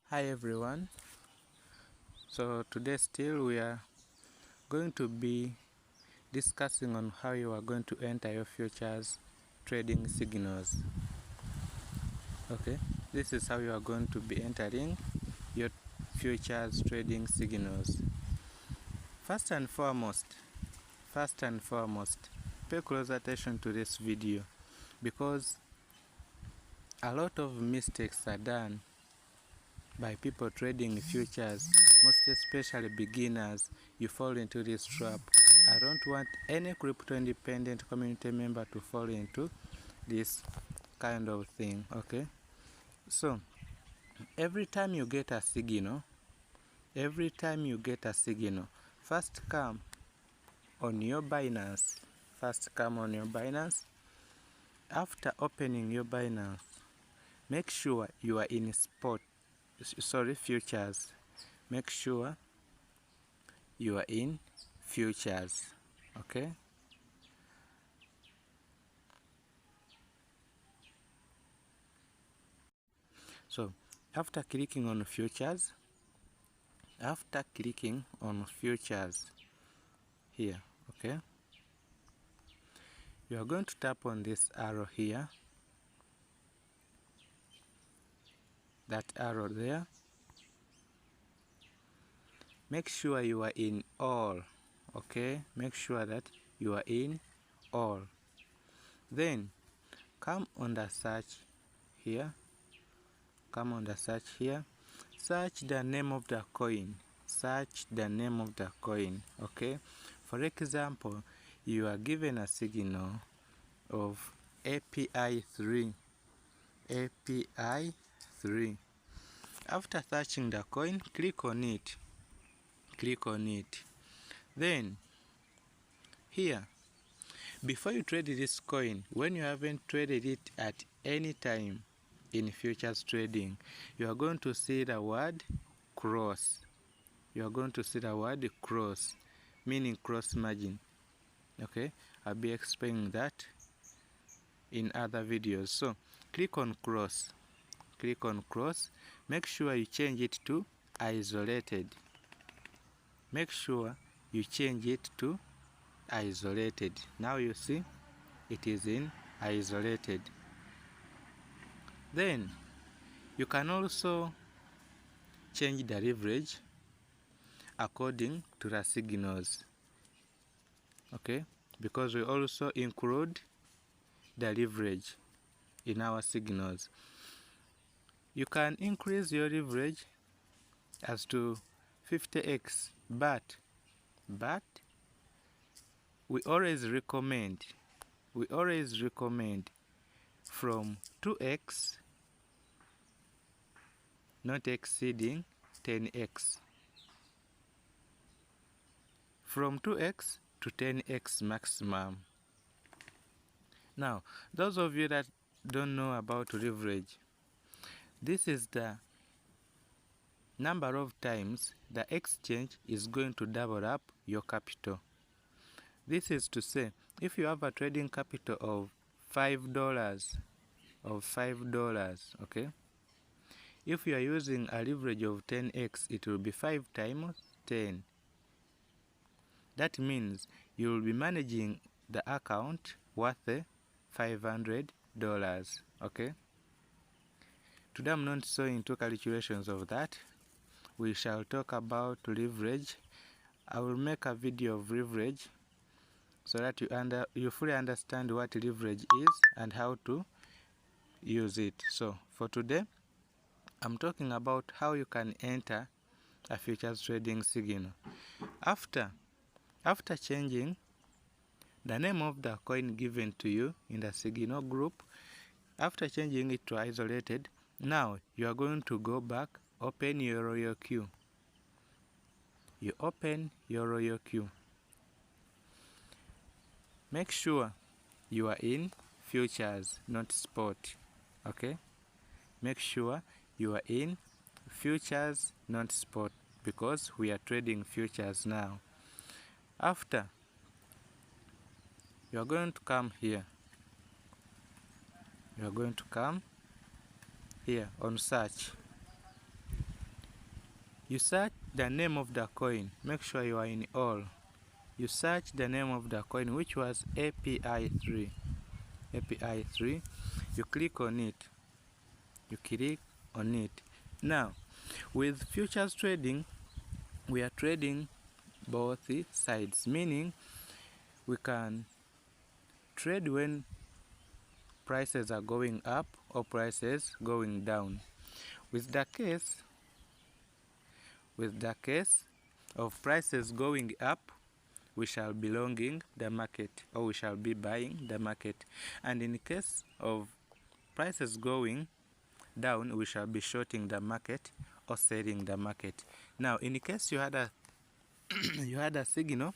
Hi everyone. So today still we are going to be discussing on how you are going to enter your futures trading signals. Okay, this is how you are going to be entering your futures trading signals. First and foremost, pay close attention to this video because a lot of mistakes are done by people trading futures, most especially beginners. You fall into this trap. I don't want any crypto independent community member to fall into this kind of thing. Okay, so every time you get a signal, first come on your Binance. After opening your Binance, make sure you are in futures. Make sure you are in futures. Okay, so after clicking on futures here, okay, you are going to tap on this arrow here, that arrow there. Make sure you are in all. Okay, make sure that you are in all. Then come on the search here, search the name of the coin. Okay, for example, you are given a signal of API 3. After searching the coin, click on it. Then here, before you trade this coin, when you haven't traded it at any time in futures trading, you are going to see the word cross. Meaning cross margin. Okay, I'll be explaining that in other videos. So click on cross. Make sure you change it to isolated. Now you see it is in isolated. Then you can also change the leverage according to the signals. Okay, because we also include the leverage in our signals. You can increase your leverage as to 50x, but we always recommend from 2x, not exceeding 10x. From 2x to 10x maximum. Now, those of you that don't know about leverage, this is the number of times the exchange is going to double up your capital. This is to say, if you have a trading capital of $5, okay, if you are using a leverage of 10x, it will be 5 times 10. That means you will be managing the account worth $500. Okay, today I'm not so into calculations of that. We shall talk about leverage. I will make a video of leverage so that you fully understand what leverage is and how to use it. So for today, I'm talking about how you can enter a futures trading signal. After changing the name of the coin given to you in the signal group, after changing it to isolated, now you are going to go back, open your royal queue. You open your royal queue. Make sure you are in futures, not spot. Okay, make sure you are in futures, not spot, because we are trading futures now. After, you are going to come here. On search. You search the name of the coin. Make sure you are in all. You search the name of the coin, which was API3. API3. You click on it. You click on it. Now, with futures trading, we are trading both sides, meaning we can trade when prices are going up or prices going down. With the case of prices going up, we shall be longing the market, or we shall be buying the market. And in case of prices going down, we shall be shorting the market or selling the market. Now, in case you had a you had a signal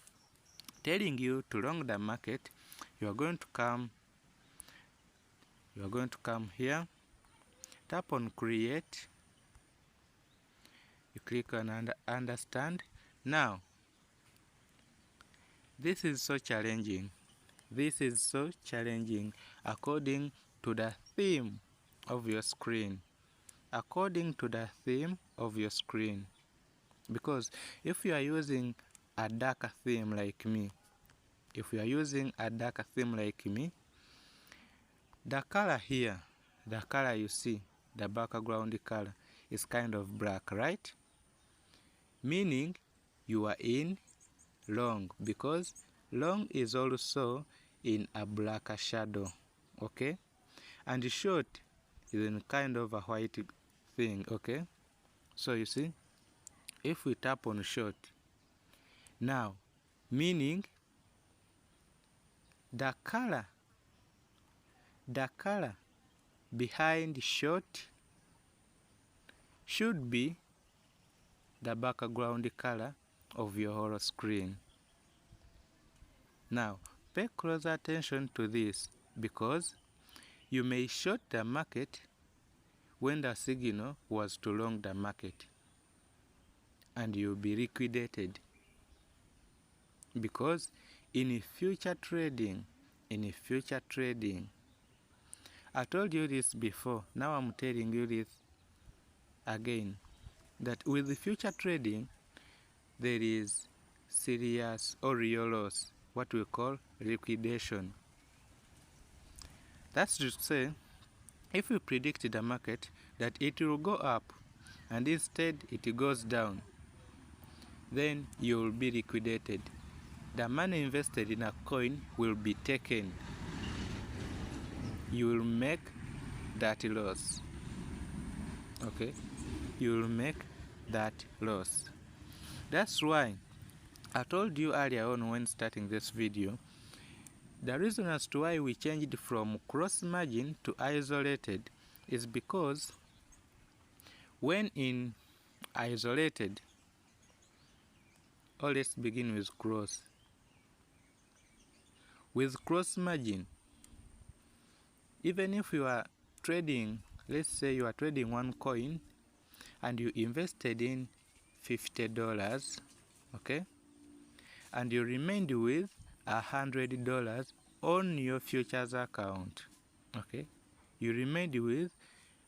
telling you to long the market, you are going to come here, tap on create, you click on understand. Now, this is so challenging. This is so challenging according to the theme of your screen. According to the theme of your screen. Because if you are using a darker theme like me, the color here, the color you see, the background color is kind of black, right? Meaning you are in long, because long is also in a black shadow, okay? And short is in kind of a white thing, okay? So you see, if we tap on short, now, meaning the color behind short should be the background color of your whole screen. Now, pay close attention to this, because you may short the market when the signal was to long the market, and you'll be liquidated. Because in future trading, I told you this before, now I'm telling you this again, that with the future trading, there is serious or real loss, what we call liquidation. That's to say, if you predict the market that it will go up and instead it goes down, then you will be liquidated. The money invested in a coin will be taken. You will make that loss. Okay? You will make that loss. That's why I told you earlier on when starting this video, the reason as to why we changed from cross margin to isolated is because when in isolated, or let's begin with cross. With cross margin, even if you are trading, let's say you are trading one coin and you invested in $50, okay, and you remained with $100 on your futures account, okay, you remained with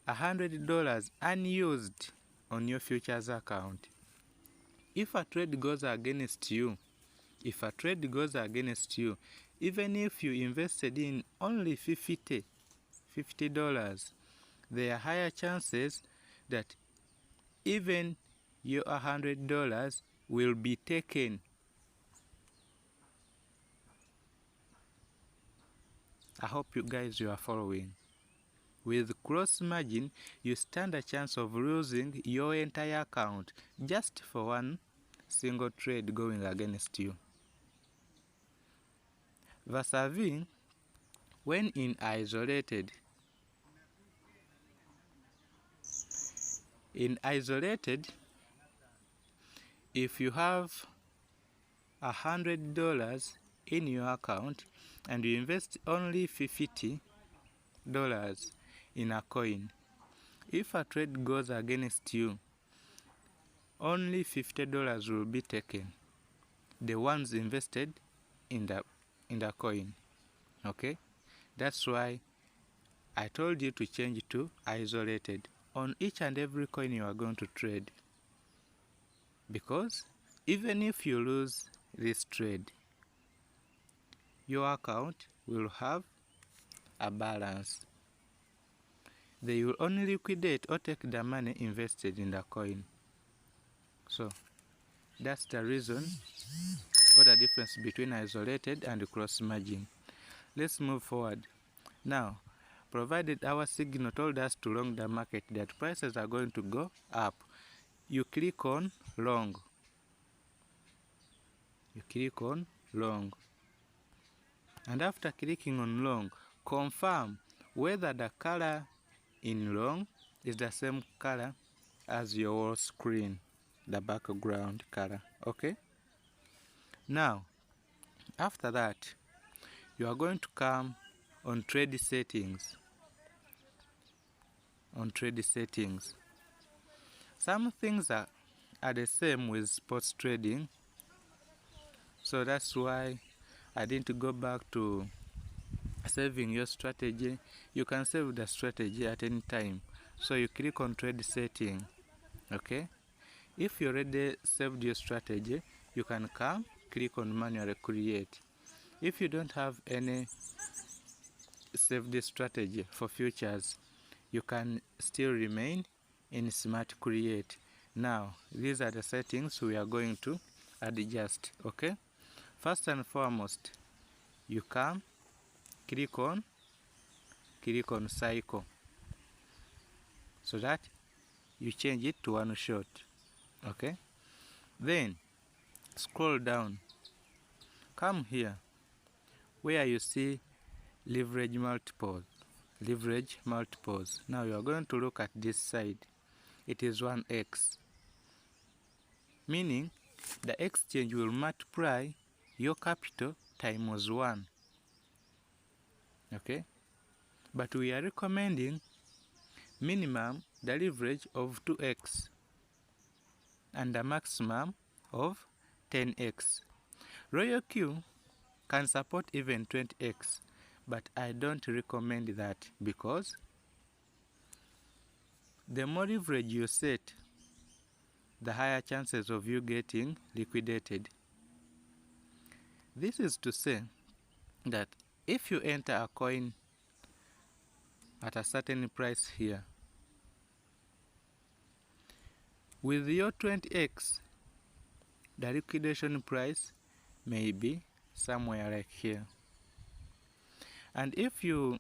$100 unused on your futures account. If a trade goes against you, even if you invested in only $50, there are higher chances that even your $100 will be taken. I hope you guys are following. With cross margin, you stand a chance of losing your entire account just for one single trade going against you. Vis-a-vis, when in isolated, if you have $100 in your account and you invest only $50 in a coin, if a trade goes against you, only $50 will be taken, the ones invested in the coin, okay? That's why I told you to change to isolated on each and every coin you are going to trade. because even if you lose this trade, your account will have a balance. They will only liquidate or take the money invested in the coin. So that's the reason or the difference between isolated and cross margin. Let's move forward. Now, provided our signal told us to long the market that prices are going to go up, you click on long. You click on long. And after clicking on long, confirm whether the color in long is the same color as your whole screen, the background color. Okay? Now, after that, you are going to come on trade settings. On trade settings. Some things are the same with sports trading, so that's why I didn't go back to saving your strategy. You can save the strategy at any time. So you click on trade setting. Okay? If you already saved your strategy, you can come, click on manually create. If you don't have any saved strategy for futures, you can still remain in smart create. Now, these are the settings we are going to adjust. Okay? First and foremost, you come, click on cycle, so that you change it to one shot. Okay? Then scroll down, come here where you see leverage multiples. Now you are going to look at this side. It is 1x, meaning the exchange will multiply your capital times 1. Okay? But we are recommending minimum the leverage of 2x and a maximum of 10x. Royal Q can support even 20x, but I don't recommend that, because the more leverage you set, the higher chances of you getting liquidated. This is to say that if you enter a coin at a certain price here, with your 20x, the liquidation price may be somewhere like here. And if you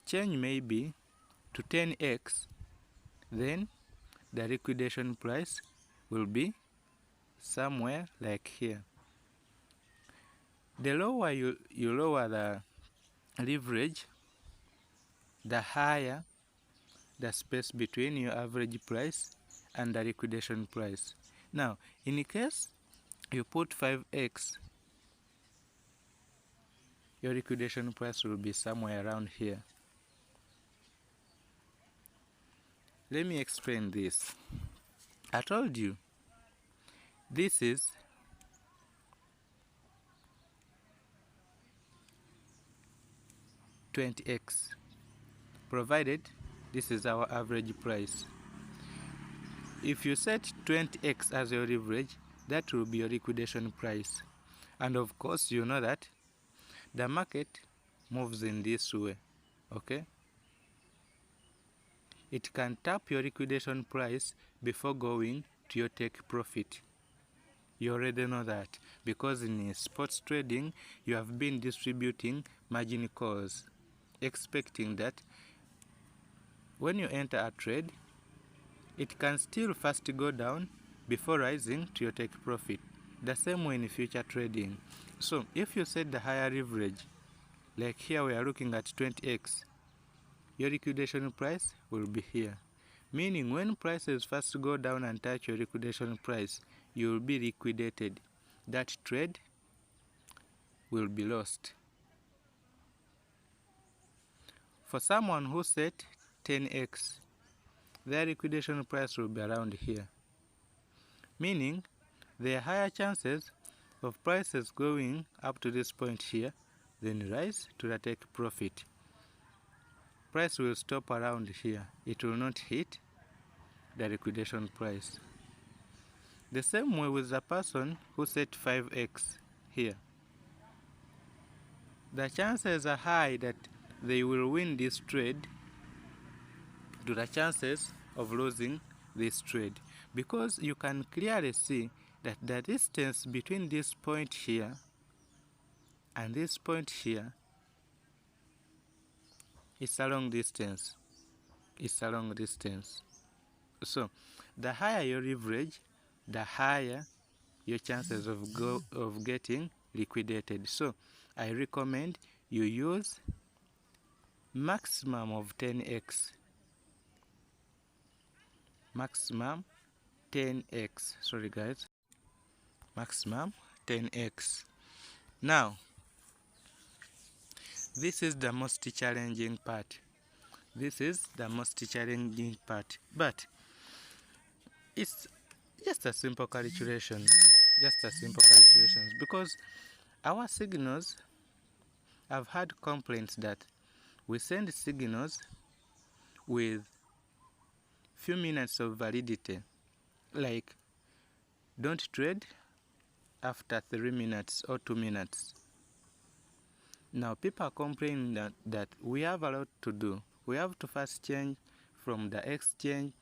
change maybe to 10x, then the liquidation price will be somewhere like here. The lower you lower the leverage, the higher the space between your average price and the liquidation price. Now, in case you put 5x, your liquidation price will be somewhere around here. Let me explain this. I told you this is $20x, provided this is our average price. If you set 20x as your leverage, that will be your liquidation price. And of course, you know that the market moves in this way. Okay? It can tap your liquidation price before going to your take profit. You already know that, because in sports trading, you have been distributing margin calls, expecting that when you enter a trade, it can still first go down before rising to your take profit. The same way in future trading. So if you set the higher leverage, like here we are looking at 20x, your liquidation price will be here. Meaning when prices first go down and touch your liquidation price, you will be liquidated. That trade will be lost. For someone who set 10x, their liquidation price will be around here. Meaning there are higher chances of prices going up to this point here, then rise to the take profit. Price will stop around here. It will not hit the liquidation price. The same way with the person who set 5x here. The chances are high that they will win this trade to the chances of losing this trade, because you can clearly see that the distance between this point here and this point here is a long distance. It's a long distance. So the higher your leverage, the higher your chances of getting liquidated. So I recommend you use maximum of 10x. Maximum 10x. Sorry guys. Maximum 10x. Now, this is the most challenging part. This is the most challenging part. But it's just a simple calculation. Just a simple calculations. Because our signals, I've had complaints that we send signals with few minutes of validity, like don't trade after 3 minutes or 2 minutes. Now people are complaining that we have a lot to do. We have to first change from the exchange,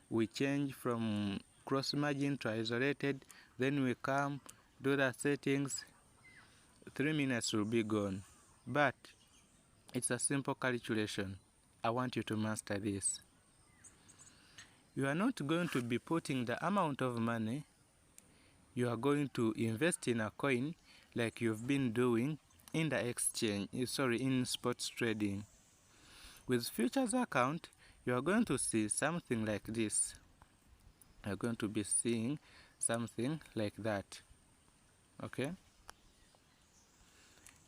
we change from cross margin to isolated, then we come do the settings, 3 minutes will be gone. But it's a simple calculation. I want you to master this. You are not going to be putting the amount of money you are going to invest in a coin like you've been doing in the exchange, in sports trading. With futures account, you are going to see something like this. You're going to be seeing something like that. Okay?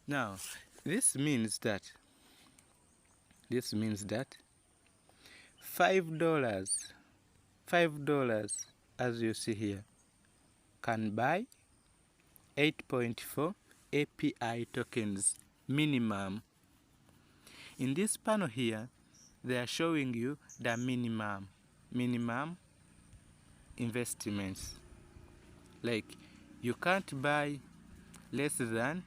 Now, this means that $5, as you see here, can buy 8.4 API tokens minimum. In this panel here, they are showing you the minimum investments. Like you can't buy less than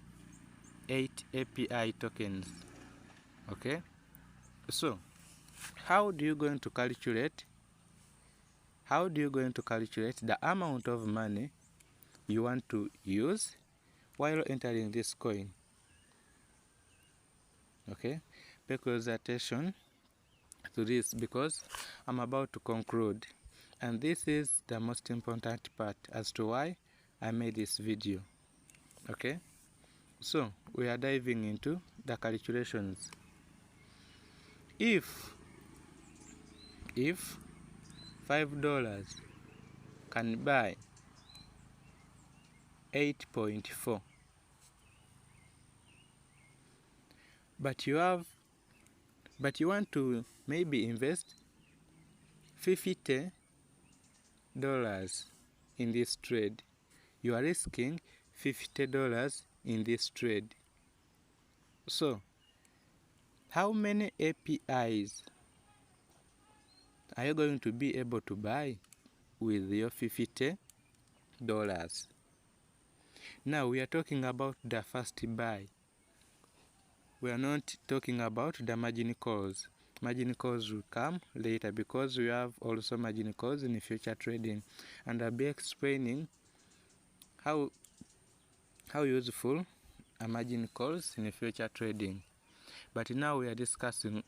8 API tokens. Okay? So, how do you going to calculate the amount of money you want to use while entering this coin? Okay, pay close attention to this because I'm about to conclude, and this is the most important part as to why I made this video. Okay, so we are diving into the calculations. If $5 can buy 8.4, but you want to maybe invest $50 in this trade, you are risking $50 in this trade. So how many APIs are you going to be able to buy with your $50? Now we are talking about the first buy. We are not talking about the margin calls. Margin calls will come later because we have also margin calls in future trading, and I'll be explaining how useful are margin calls in future trading. But now we are discussing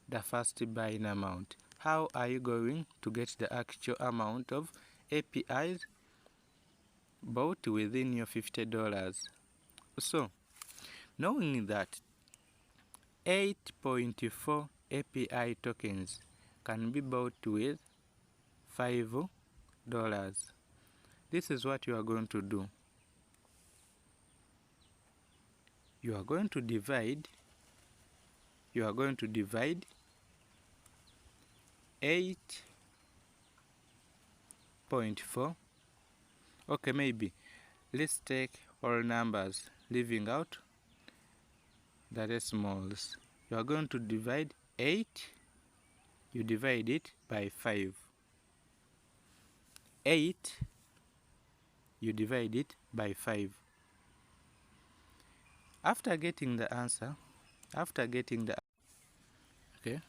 the first buying amount. How are you going to get the actual amount of APIs bought within your $50? So, knowing that 8.4 API tokens can be bought with $5, this is what you are going to do. You are going to divide 8.4. Okay, maybe let's take all numbers, leaving out the decimals. You are going to divide 8, you divide it by 5. 8 you divide it by 5. After getting the answer, okay,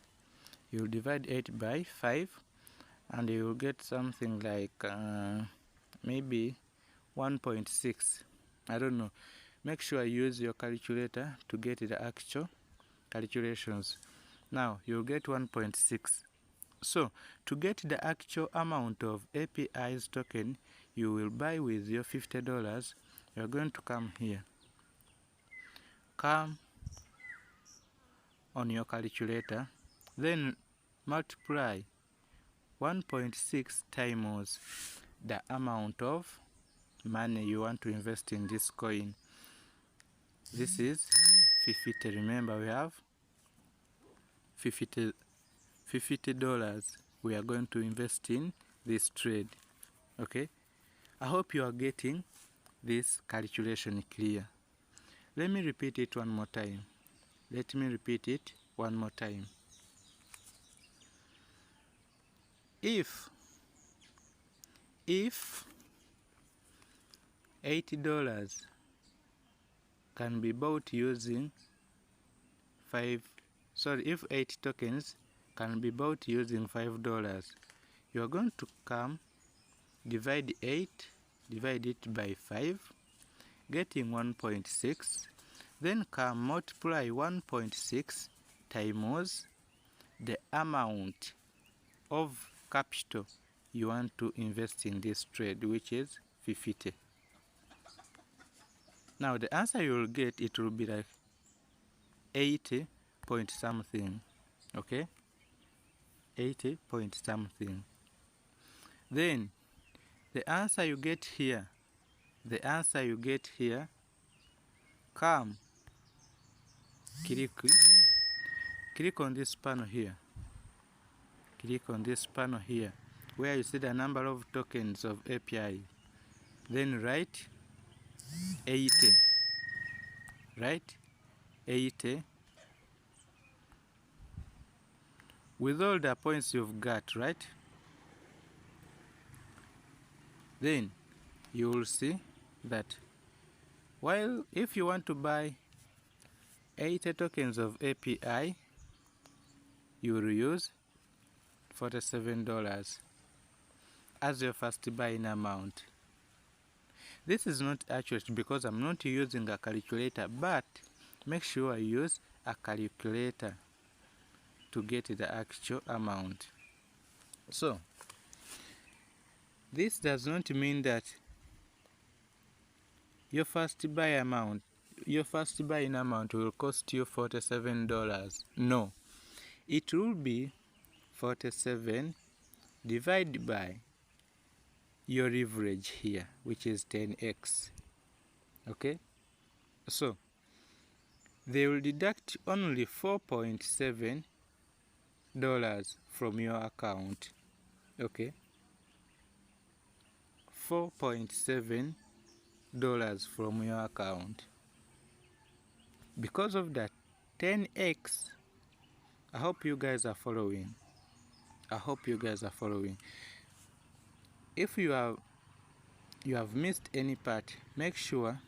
you divide 8 by 5 and you will get something like maybe 1.6. I don't know. Make sure you use your calculator to get the actual calculations. Now you'll get 1.6. So to get the actual amount of API's token you will buy with your $50, you're going to come here. Come on your calculator, then multiply 1.6 times the amount of money you want to invest in this coin. This is 50. Remember, we have $50 we are going to invest in this trade. Okay, I hope you are getting this calculation clear. Let me repeat it one more time. If $80 can be bought using if 8 tokens can be bought using $5, you are going to come divide it by 5, getting 1.6, then come multiply 1.6 times the amount of capital you want to invest in this trade, which is 50. Now the answer you will get, it will be like 80 point something. Okay, 80 point something. Then the answer you get here, come click on this panel here. Where you see the number of tokens of API. Then write 80. With all the points you've got, right? Then you will see that while if you want to buy 80 tokens of API, you will use $47 as your first buying amount. This is not accurate because I'm not using a calculator, but make sure you use a calculator to get the actual amount. So this does not mean that your first buying amount will cost you $47. No, it will be 47 divided by your leverage here, which is 10x. Okay, so they will deduct only $4.7 from your account. Okay, $4.7 from your account. Because of that 10x, I hope you guys are following. If you have missed any part, make sure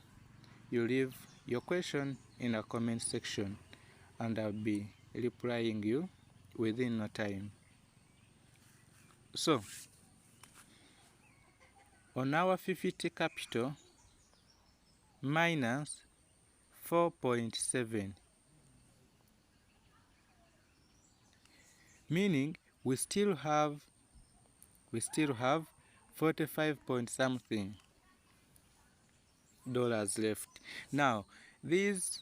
you leave your question in the comment section and I'll be replying you within no time. So on our 50 capital minus 4.7, meaning we still have 45 point something dollars left. Now these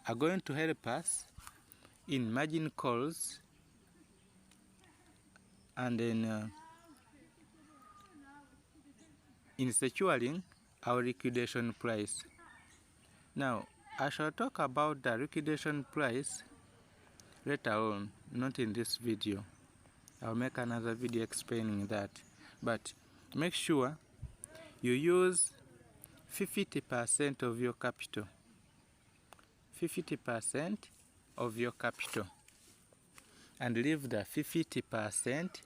are going to help us in margin calls and then in securing our liquidation price. Now I shall talk about the liquidation price later on, not in this video. I'll make another video explaining that, but make sure you use 50% of your capital. 50% of your capital, and leave the 50%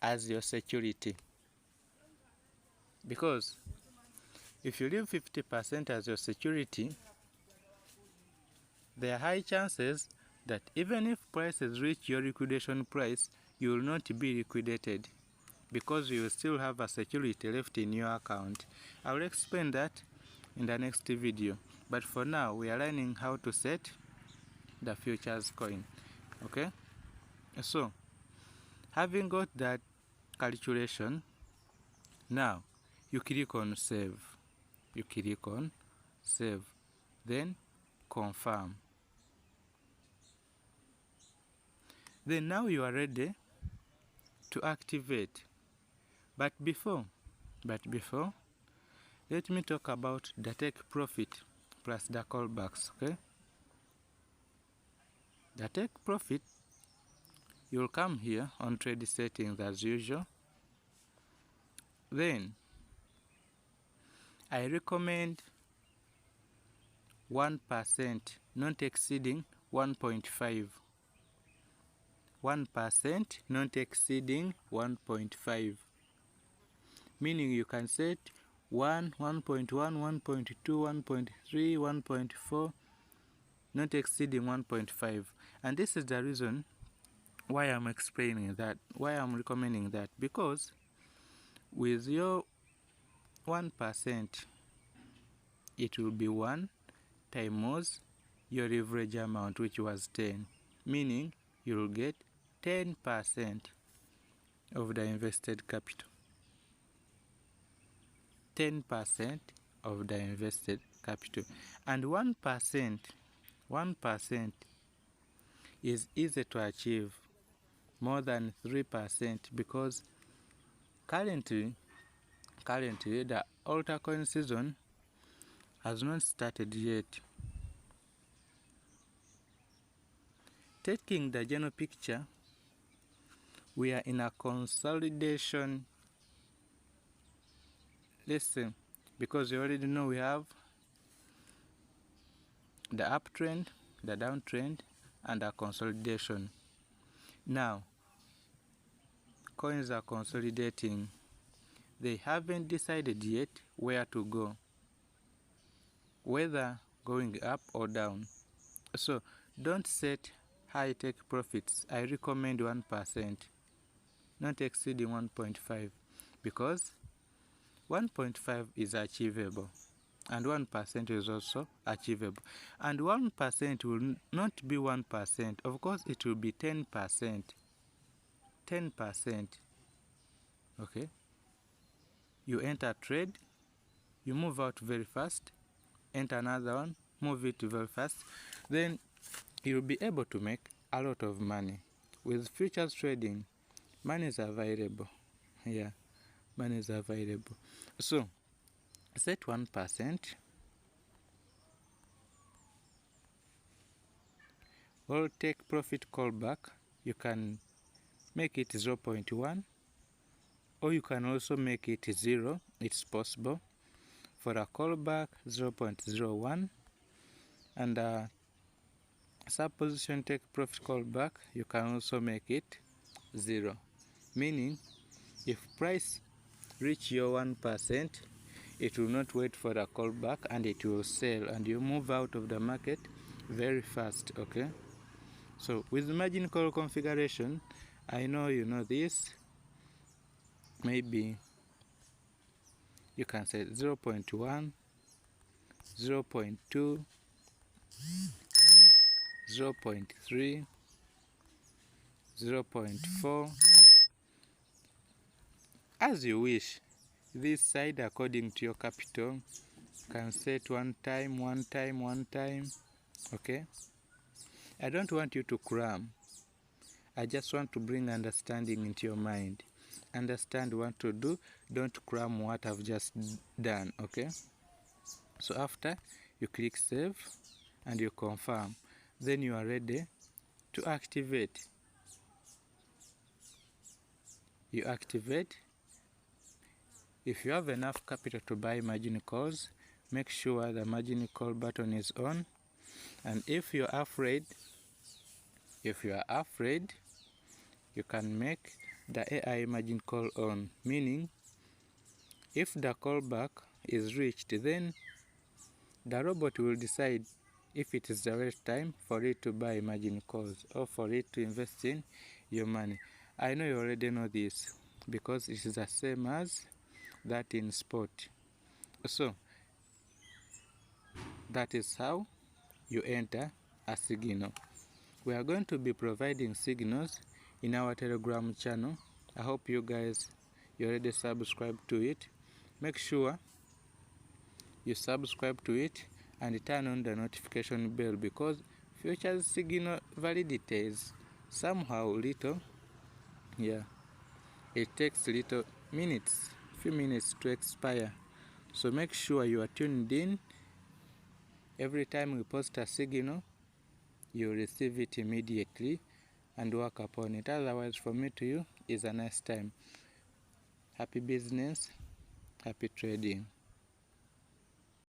as your security, because If you leave 50% as your security, there are high chances that even if prices reach your liquidation price, you will not be liquidated because you will still have a security left in your account. I will explain that in the next video, but for now we are learning how to set the futures coin. Okay, so having got that calculation, now you click on save, then confirm. Then now you are ready to activate. But before, let me talk about the take profit plus the callbacks, okay? The take profit, you'll come here on trade settings as usual. Then I recommend 1%, not exceeding 1.5. 1%, not exceeding 1.5. Meaning you can set 1, 1.1, 1.2, 1.3, 1.4, not exceeding 1.5. And this is the reason why I'm explaining that, why I'm recommending that, because with your 1%, it will be 1 times your leverage amount, which was 10, meaning you will get 10% of the invested capital. 10% of the invested capital. And 1% is easy to achieve more than 3% because currently the altcoin season has not started yet. Taking the general picture, we are in a consolidation. Listen, because you already know we have the uptrend, the downtrend, and a consolidation. Now, coins are consolidating. They haven't decided yet where to go, whether going up or down. So don't set high take profits. I recommend 1%, not exceeding 1.5, because 1.5 is achievable and 1% is also achievable. And 1% will not be 1%. Of course, it will be 10%. 10%. Okay? You enter trade, you move out very fast, enter another one, move it very fast, then you'll be able to make a lot of money. With futures trading, money is available. Yeah, money is available. So, set 1%. Or take profit callback, you can make it 0.1, or you can also make it 0, it's possible. For a callback, 0.01, and a sub-position take profit callback, you can also make it 0. Meaning, if price reach your 1%, it will not wait for a callback and it will sell, and you move out of the market very fast, okay? So with margin call configuration, I know you know this. Maybe you can set 0.1, 0.2, 0.3, 0.4, as you wish. This side, according to your capital, can set one time, okay? I don't want you to cram. I just want to bring understanding into your mind. Understand what to do, don't cram what I've just done, okay? So after you click save and you confirm, then you are ready to activate. You activate. If you have enough capital to buy margin calls, make sure the margin call button is on. And if you are afraid, you can make the AI margin call on, meaning if the callback is reached, then the robot will decide if it is the right time for it to buy margin calls or for it to invest in your money. I know you already know this because it is the same as that in sport. So that is how you enter a signal. We are going to be providing signals in our Telegram channel. I hope you guys already subscribe to it. Make sure you subscribe to it and turn on the notification bell, because future signal validity is somehow little. Yeah, it takes little minutes, few minutes to expire. So make sure you are tuned in. Every time we post a signal, you receive it immediately and work upon it. Otherwise, from me to you is a nice time. Happy business, happy trading.